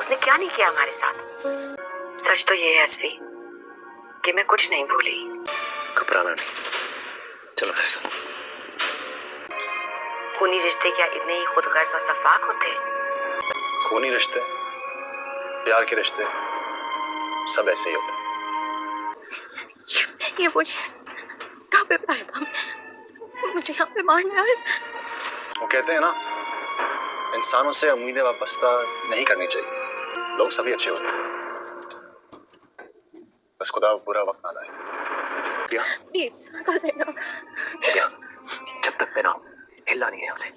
اس نے کیا نہیں کیا ہمارے ساتھ؟ سچ تو یہ ہے اسفی کہ میں کچھ نہیں بھولی۔ گھبرانا نہیں، چلو میرے ساتھ۔ خونی رشتے کیا اتنے ہی خود غرض اور شفاق ہوتے ہیں؟ خونی رشتے، پیار کے رشتے سب ایسے ہی ہوتے ہیں۔ یہ وہی کہاں پہ پایا تھا مجھے یہاں پہ مارنا ہے؟ وہ کہتے ہیں نا، انسانوں سے امیدیں وابستہ نہیں کرنی چاہیے، لوگ سبھی اچھے ہوتے ہیں، بس خدا برا وقت نہ لائے۔ کیا پلیز آ جائینا۔ کیا جب تک میں نہ ہلنا نہیں ہے یہاں سے۔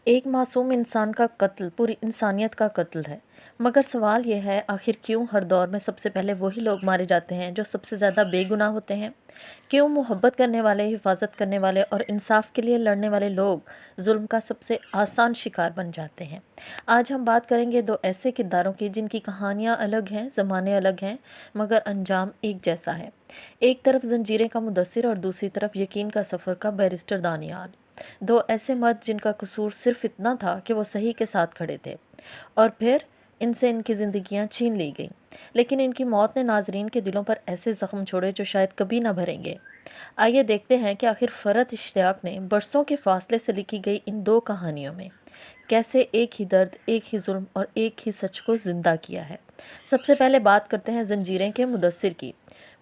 ایک معصوم انسان کا قتل پوری انسانیت کا قتل ہے، مگر سوال یہ ہے آخر کیوں ہر دور میں سب سے پہلے وہی لوگ مارے جاتے ہیں جو سب سے زیادہ بے گناہ ہوتے ہیں؟ کیوں محبت کرنے والے، حفاظت کرنے والے اور انصاف کے لیے لڑنے والے لوگ ظلم کا سب سے آسان شکار بن جاتے ہیں؟ آج ہم بات کریں گے دو ایسے کرداروں کی جن کی کہانیاں الگ ہیں، زمانے الگ ہیں، مگر انجام ایک جیسا ہے۔ ایک طرف زنجیریں کا مدثر اور دوسری طرف یقین کا سفر کا بیرسٹر دانیال، دو ایسے مرد جن کا قصور صرف اتنا تھا کہ وہ صحیح کے ساتھ کھڑے تھے، اور پھر ان سے ان کی زندگیاں چھین لی گئیں، لیکن ان کی موت نے ناظرین کے دلوں پر ایسے زخم چھوڑے جو شاید کبھی نہ بھریں گے۔ آئیے دیکھتے ہیں کہ آخر فرحت اشتیاق نے برسوں کے فاصلے سے لکھی گئی ان دو کہانیوں میں کیسے ایک ہی درد، ایک ہی ظلم اور ایک ہی سچ کو زندہ کیا ہے۔ سب سے پہلے بات کرتے ہیں زنجیریں کے مدثر کی۔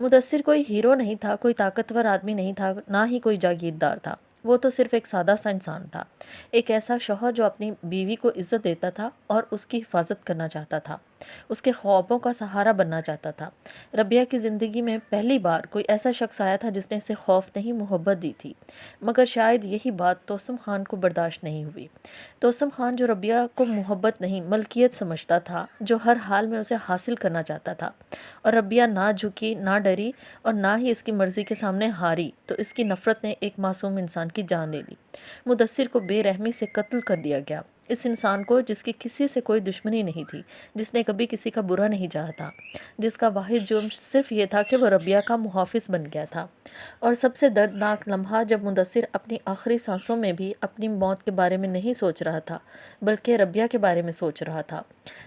مدثر کوئی ہیرو نہیں تھا، کوئی طاقتور آدمی نہیں تھا، نہ ہی کوئی جاگیردار تھا، وہ تو صرف ایک سادہ سا انسان تھا، ایک ایسا شوہر جو اپنی بیوی کو عزت دیتا تھا اور اس کی حفاظت کرنا چاہتا تھا، اس کے خوابوں کا سہارا بننا چاہتا تھا۔ ربیہ کی زندگی میں پہلی بار کوئی ایسا شخص آیا تھا جس نے اسے خوف نہیں، محبت دی تھی، مگر شاید یہی بات توسم خان کو برداشت نہیں ہوئی۔ توسم خان جو ربیہ کو محبت نہیں ملکیت سمجھتا تھا، جو ہر حال میں اسے حاصل کرنا چاہتا تھا، اور ربیہ نہ جھکی، نہ ڈری اور نہ ہی اس کی مرضی کے سامنے ہاری، تو اس کی نفرت نے ایک معصوم انسان کی جان لے لی۔ مدثر کو بے رحمی سے قتل کر دیا گیا، اس انسان کو جس کی کسی سے کوئی دشمنی نہیں تھی، جس نے کبھی کسی کا برا نہیں چاہا تھا، جس کا واحد جرم صرف یہ تھا کہ وہ ربیہ کا محافظ بن گیا تھا۔ اور سب سے دردناک لمحہ جب مدثر اپنی آخری سانسوں میں بھی اپنی موت کے بارے میں نہیں سوچ رہا تھا بلکہ ربیہ کے بارے میں سوچ رہا تھا۔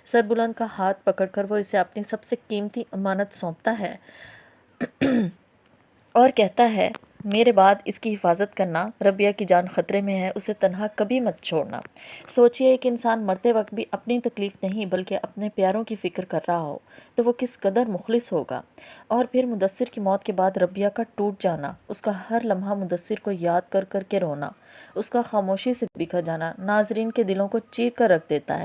سربلند کا ہاتھ پکڑ کر وہ اسے اپنی سب سے قیمتی امانت سونپتا ہے اور کہتا ہے، میرے بعد اس کی حفاظت کرنا، ربیہ کی جان خطرے میں ہے، اسے تنہا کبھی مت چھوڑنا۔ سوچئے ایک انسان مرتے وقت بھی اپنی تکلیف نہیں بلکہ اپنے پیاروں کی فکر کر رہا ہو تو وہ کس قدر مخلص ہوگا۔ اور پھر مدثر کی موت کے بعد ربیہ کا ٹوٹ جانا، اس کا ہر لمحہ مدثر کو یاد کر کر کے رونا، اس کا خاموشی سے بکھر جانا ناظرین کے دلوں کو چیر کر رکھ دیتا ہے۔